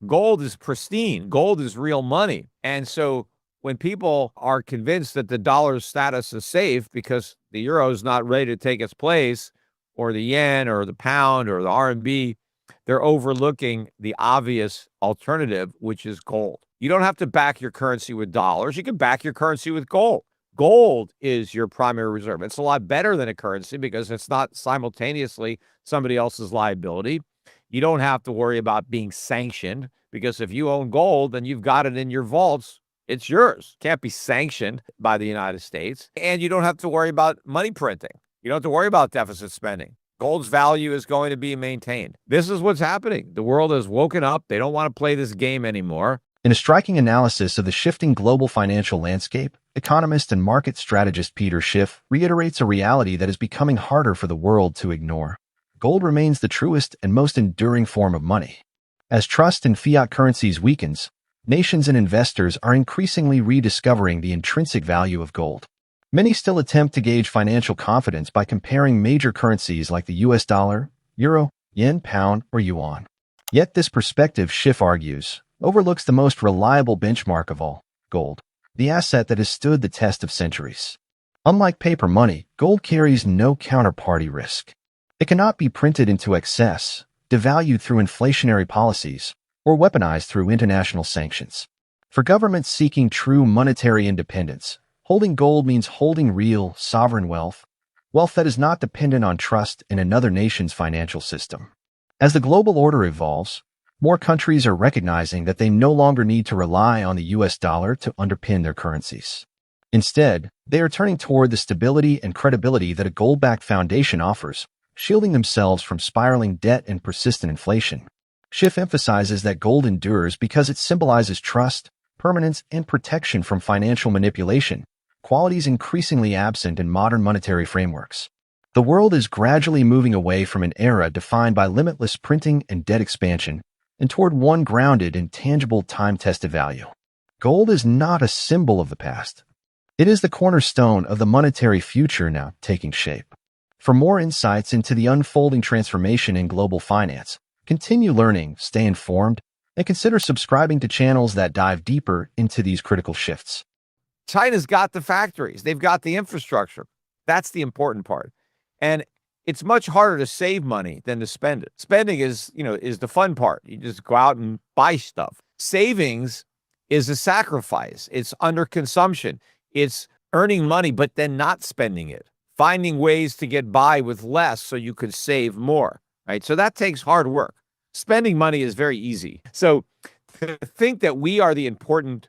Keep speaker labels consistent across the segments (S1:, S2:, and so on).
S1: Gold is pristine. Gold is real money. And so when people are convinced that the dollar's status is safe because the euro is not ready to take its place, or the yen or the pound or the RMB, they're overlooking the obvious alternative, which is gold. You don't have to back your currency with dollars. You can back your currency with gold. Gold is your primary reserve. It's a lot better than a currency because it's not simultaneously somebody else's liability. You don't have to worry about being sanctioned because if you own gold and you've got it in your vaults, it's yours. Can't be sanctioned by the United States. And you don't have to worry about money printing. You don't have to worry about deficit spending. Gold's value is going to be maintained. This is what's happening. The world has woken up. They don't want to play this game anymore.
S2: In a striking analysis of the shifting global financial landscape, economist and market strategist Peter Schiff reiterates a reality that is becoming harder for the world to ignore. Gold remains the truest and most enduring form of money. As trust in fiat currencies weakens, nations and investors are increasingly rediscovering the intrinsic value of gold. Many still attempt to gauge financial confidence by comparing major currencies like the US dollar, euro, yen, pound, or yuan. Yet this perspective, Schiff argues, overlooks the most reliable benchmark of all, gold, the asset that has stood the test of centuries. Unlike paper money, gold carries no counterparty risk. It cannot be printed into excess, devalued through inflationary policies, or weaponized through international sanctions. For governments seeking true monetary independence, holding gold means holding real, sovereign wealth that is not dependent on trust in another nation's financial system. As the global order evolves, more countries are recognizing that they no longer need to rely on the US dollar to underpin their currencies. Instead, they are turning toward the stability and credibility that a gold-backed foundation offers, shielding themselves from spiraling debt and persistent inflation. Schiff emphasizes that gold endures because it symbolizes trust, permanence, and protection from financial manipulation, qualities increasingly absent in modern monetary frameworks. The world is gradually moving away from an era defined by limitless printing and debt expansion and toward one grounded in tangible, time-tested value. Gold is not a symbol of the past. It is the cornerstone of the monetary future now taking shape. For more insights into the unfolding transformation in global finance, continue learning, stay informed, and consider subscribing to channels that dive deeper into these critical shifts.
S1: China's got the factories. They've got the infrastructure. That's the important part. And it's much harder to save money than to spend it. Spending is the fun part. You just go out and buy stuff. Savings is a sacrifice. It's under consumption. It's earning money, but then not spending it. Finding ways to get by with less so you could save more, right? So that takes hard work. Spending money is very easy. So to think that we are the important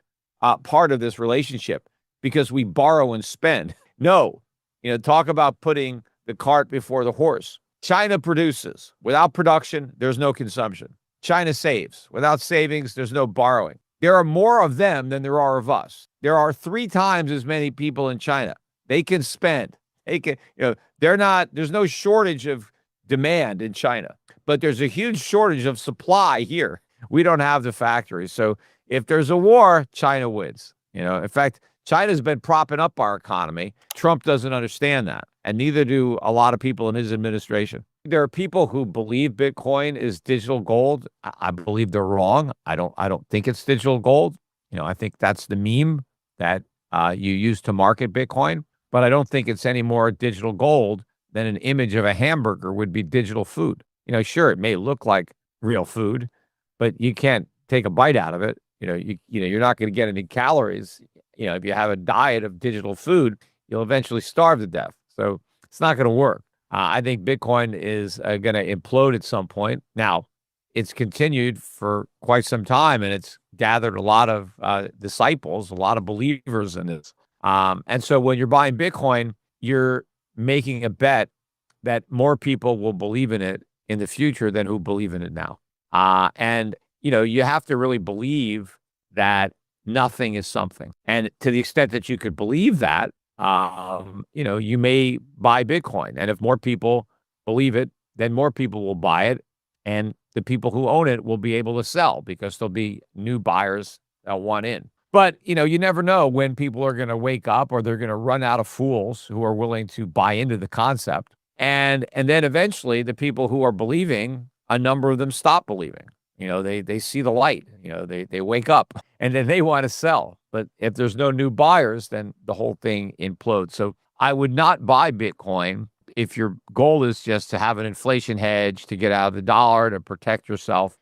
S1: part of this relationship because we borrow and spend. No, talk about putting the cart before the horse. China produces. Without production, there's no consumption. China saves. Without savings, there's no borrowing. There are more of them than there are of us. There are 3 times as many people in China. They can spend. They can, there's no shortage of demand in China, but there's a huge shortage of supply here. We don't have the factories. So if there's a war, China wins. In fact, China's been propping up our economy. Trump doesn't understand that, and neither do a lot of people in his administration. There are people who believe Bitcoin is digital gold. I believe they're wrong. I don't think it's digital gold. I think that's the meme that you use to market Bitcoin, but I don't think it's any more digital gold than an image of a hamburger would be digital food. Sure, it may look like real food, but you can't take a bite out of it. You're not going to get any calories. If you have a diet of digital food, you'll eventually starve to death. So it's not going to work. I think Bitcoin is going to implode at some point. Now, it's continued for quite some time, and it's gathered a lot of disciples, a lot of believers in this. And so when you're buying Bitcoin, you're making a bet that more people will believe in it in the future than who believe in it now. And you have to really believe that nothing is something. And to the extent that you could believe that, you may buy Bitcoin. And if more people believe it, then more people will buy it. And the people who own it will be able to sell because there'll be new buyers that want in. But, you never know when people are going to wake up or they're going to run out of fools who are willing to buy into the concept. And then eventually the people who are believing, a number of them stop believing. They see the light, they wake up and then they want to sell. But if there's no new buyers, then the whole thing implodes. So I would not buy Bitcoin if your goal is just to have an inflation hedge, to get out of the dollar, to protect yourself.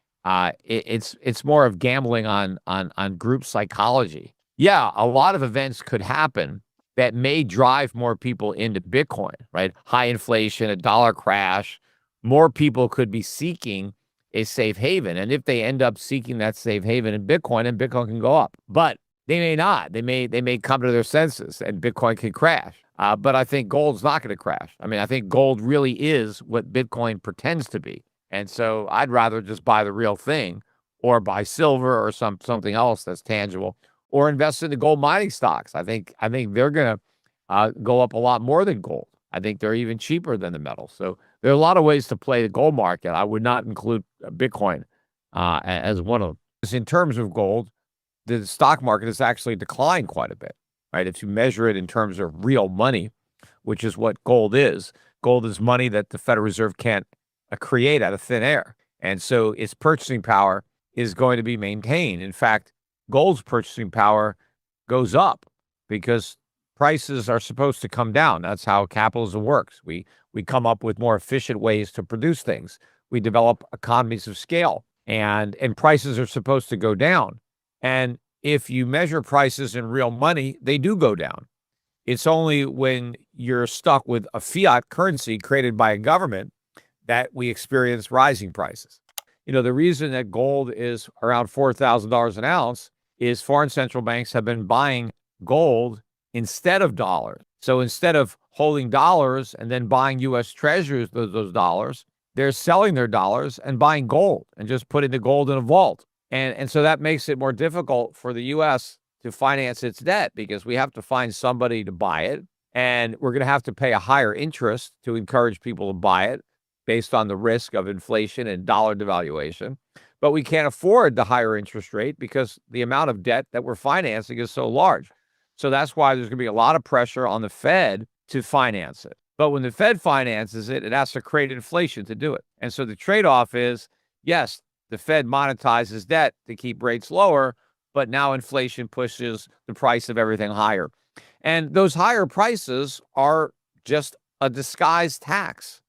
S1: It's more of gambling on group psychology. Yeah, a lot of events could happen that may drive more people into Bitcoin, right? High inflation, a dollar crash, more people could be seeking a safe haven. And if they end up seeking that safe haven in Bitcoin, then Bitcoin can go up. But they may not. They may come to their senses and Bitcoin can crash. But I think gold's not going to crash. I mean, I think gold really is what Bitcoin pretends to be. And so I'd rather just buy the real thing, or buy silver or something else that's tangible, or invest in the gold mining stocks. I think they're going to go up a lot more than gold. I think they're even cheaper than the metal. So there are a lot of ways to play the gold market. I would not include Bitcoin as one of them. In terms of gold, the stock market has actually declined quite a bit, right? If you measure it in terms of real money, which is what gold is money that the Federal Reserve can't create out of thin air. And so its purchasing power is going to be maintained. In fact, gold's purchasing power goes up because prices are supposed to come down. That's how capitalism works. We come up with more efficient ways to produce things. We develop economies of scale, and prices are supposed to go down. And if you measure prices in real money, they do go down. It's only when you're stuck with a fiat currency created by a government that we experience rising prices. The reason that gold is around $4,000 an ounce is foreign central banks have been buying gold instead of dollars. So instead of holding dollars and then buying U.S. treasuries, those dollars, they're selling their dollars and buying gold and just putting the gold in a vault. And so that makes it more difficult for the U.S. to finance its debt, because we have to find somebody to buy it. And we're going to have to pay a higher interest to encourage people to buy it based on the risk of inflation and dollar devaluation. But we can't afford the higher interest rate because the amount of debt that we're financing is so large. So that's why there's going to be a lot of pressure on the Fed to finance it. But when the Fed finances it, it has to create inflation to do it. And so the trade-off is, yes, the Fed monetizes debt to keep rates lower, but now inflation pushes the price of everything higher. And those higher prices are just a disguised tax,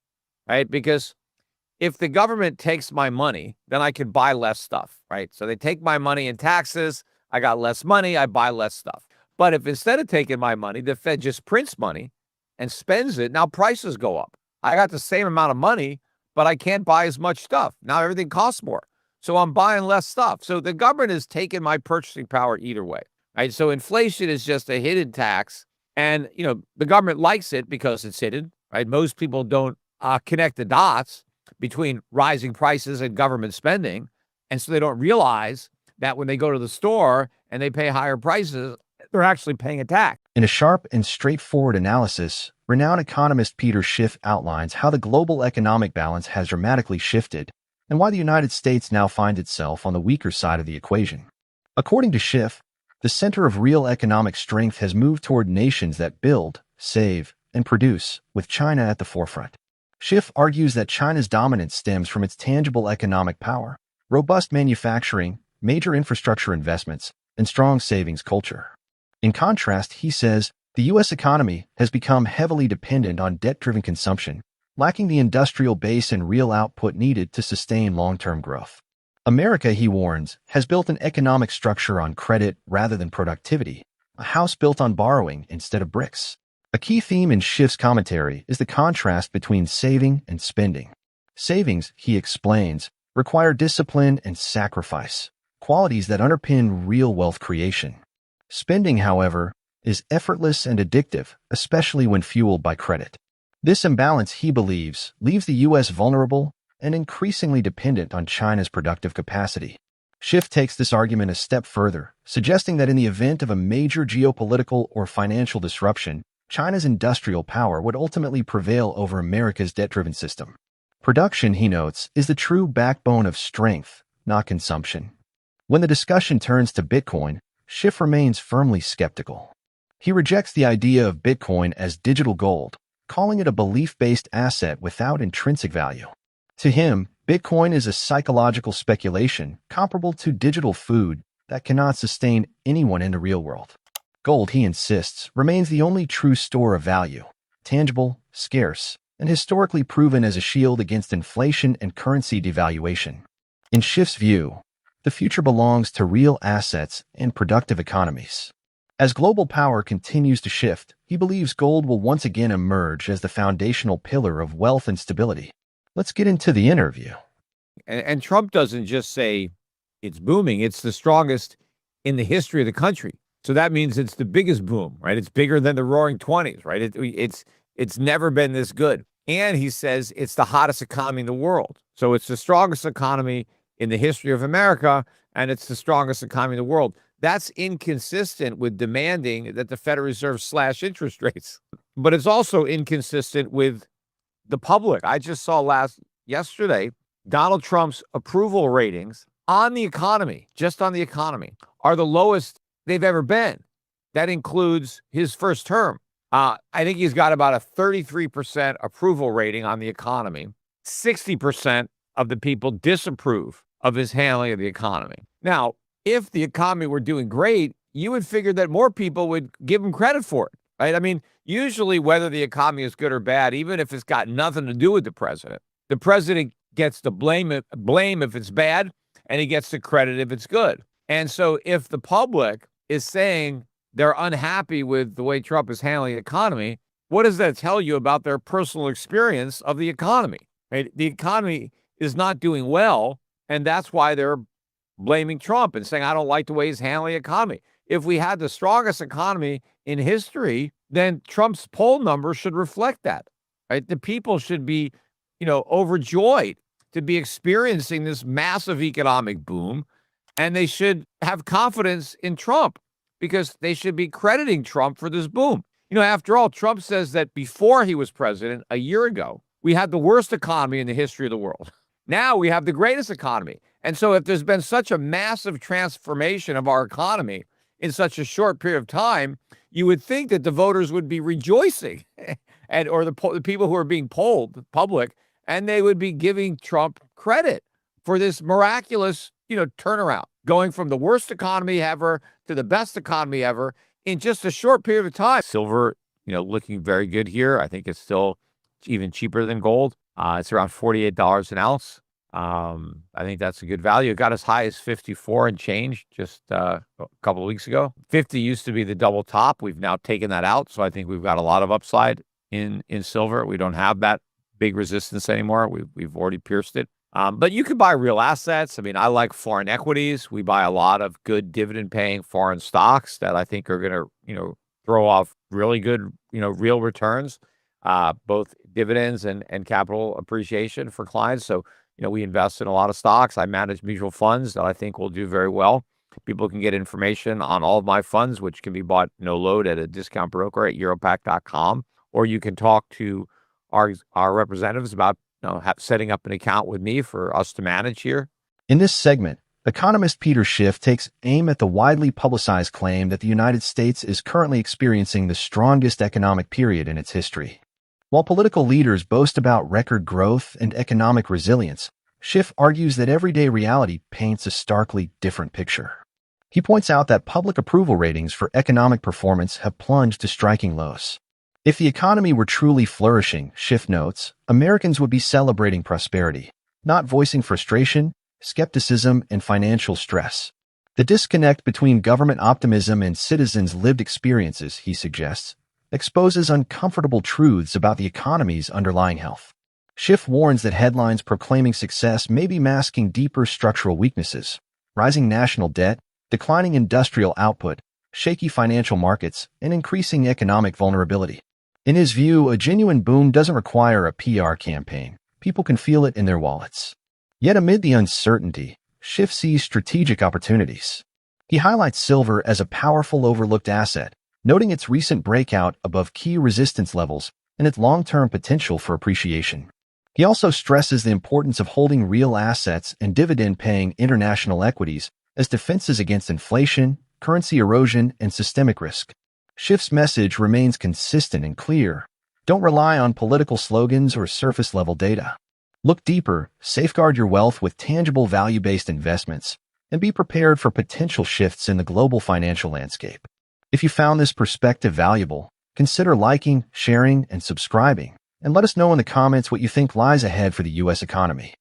S1: right? Because if the government takes my money, then I can buy less stuff, right? So they take my money in taxes, I got less money, I buy less stuff. But if instead of taking my money, the Fed just prints money and spends it, now prices go up. I got the same amount of money, but I can't buy as much stuff. Now everything costs more. So I'm buying less stuff. So the government is taking my purchasing power either way, right? So inflation is just a hidden tax. And, the government likes it because it's hidden, right? Most people don't connect the dots between rising prices and government spending. And so they don't realize that when they go to the store and they pay higher prices, they're actually paying a tax.
S2: In a sharp and straightforward analysis, renowned economist Peter Schiff outlines how the global economic balance has dramatically shifted and why the United States now finds itself on the weaker side of the equation. According to Schiff, the center of real economic strength has moved toward nations that build, save, and produce, with China at the forefront. Schiff argues that China's dominance stems from its tangible economic power, robust manufacturing, major infrastructure investments, and strong savings culture. In contrast, he says, the U.S. economy has become heavily dependent on debt-driven consumption, lacking the industrial base and real output needed to sustain long-term growth. America, he warns, has built an economic structure on credit rather than productivity, a house built on borrowing instead of bricks. A key theme in Schiff's commentary is the contrast between saving and spending. Savings, he explains, require discipline and sacrifice, qualities that underpin real wealth creation. Spending, however, is effortless and addictive, especially when fueled by credit. This imbalance, he believes, leaves the U.S. vulnerable and increasingly dependent on China's productive capacity. Schiff takes this argument a step further, suggesting that in the event of a major geopolitical or financial disruption, China's industrial power would ultimately prevail over America's debt-driven system. Production, he notes, is the true backbone of strength, not consumption. When the discussion turns to Bitcoin, Schiff remains firmly skeptical. He rejects the idea of Bitcoin as digital gold, calling it a belief-based asset without intrinsic value. To him, Bitcoin is a psychological speculation comparable to digital food that cannot sustain anyone in the real world. Gold, he insists, remains the only true store of value, tangible, scarce, and historically proven as a shield against inflation and currency devaluation. In Schiff's view, the future belongs to real assets and productive economies. As global power continues to shift, he believes gold will once again emerge as the foundational pillar of wealth and stability. Let's get into the interview.
S1: And Trump doesn't just say it's booming, it's the strongest in the history of the country. So that means it's the biggest boom, right? It's bigger than the Roaring '20s, right? It's never been this good. And he says it's the hottest economy in the world. So it's the strongest economy in the history of America, and it's the strongest economy in the world. That's inconsistent with demanding that the Federal Reserve slash interest rates. But it's also inconsistent with the public. I just saw yesterday, Donald Trump's approval ratings on the economy, just on the economy, are the lowest they've ever been. That includes his first term. I think he's got about a 33% approval rating on the economy. 60% of the people disapprove of his handling of the economy. Now, if the economy were doing great, you would figure that more people would give him credit for it, right? I mean, usually whether the economy is good or bad, even if it's got nothing to do with the president gets the blame if it's bad, and he gets the credit if it's good. And so if the public is saying they're unhappy with the way Trump is handling the economy, what does that tell you about their personal experience of the economy? Right? The economy is not doing well, and that's why they're blaming Trump and saying, I don't like the way he's handling the economy. If we had the strongest economy in history, then Trump's poll numbers should reflect that, right? The people should be, overjoyed to be experiencing this massive economic boom, and they should have confidence in Trump because they should be crediting Trump for this boom. After all, Trump says that before he was president a year ago, we had the worst economy in the history of the world. Now we have the greatest economy. And so if there's been such a massive transformation of our economy in such a short period of time, you would think that the voters would be rejoicing or the people who are being polled, the public, and they would be giving Trump credit for this miraculous, turnaround, going from the worst economy ever to the best economy ever in just a short period of time. Silver, looking very good here. I think it's still even cheaper than gold. It's around $48 an ounce. I think that's a good value. It got as high as 54 and change just a couple of weeks ago. 50 used to be the double top. We've now taken that out. So I think we've got a lot of upside in silver. We don't have that big resistance anymore. We've already pierced it. But you can buy real assets. I mean, I like foreign equities. We buy a lot of good dividend-paying foreign stocks that I think are going to, throw off really good, real returns, both dividends and capital appreciation for clients. So, we invest in a lot of stocks. I manage mutual funds that I think will do very well. People can get information on all of my funds, which can be bought no load at a discount broker at europac.com, or you can talk to our representatives about setting up an account with me for us to manage here.
S2: In this segment, economist Peter Schiff takes aim at the widely publicized claim that the United States is currently experiencing the strongest economic period in its history. While political leaders boast about record growth and economic resilience, Schiff argues that everyday reality paints a starkly different picture. He points out that public approval ratings for economic performance have plunged to striking lows. If the economy were truly flourishing, Schiff notes, Americans would be celebrating prosperity, not voicing frustration, skepticism, and financial stress. The disconnect between government optimism and citizens' lived experiences, he suggests, exposes uncomfortable truths about the economy's underlying health. Schiff warns that headlines proclaiming success may be masking deeper structural weaknesses, rising national debt, declining industrial output, shaky financial markets, and increasing economic vulnerability. In his view, a genuine boom doesn't require a PR campaign. People can feel it in their wallets. Yet amid the uncertainty, Schiff sees strategic opportunities. He highlights silver as a powerful overlooked asset, noting its recent breakout above key resistance levels and its long-term potential for appreciation. He also stresses the importance of holding real assets and dividend-paying international equities as defenses against inflation, currency erosion, and systemic risk. Schiff's message remains consistent and clear. Don't rely on political slogans or surface-level data. Look deeper, safeguard your wealth with tangible value-based investments, and be prepared for potential shifts in the global financial landscape. If you found this perspective valuable, consider liking, sharing, and subscribing, and let us know in the comments what you think lies ahead for the U.S. economy.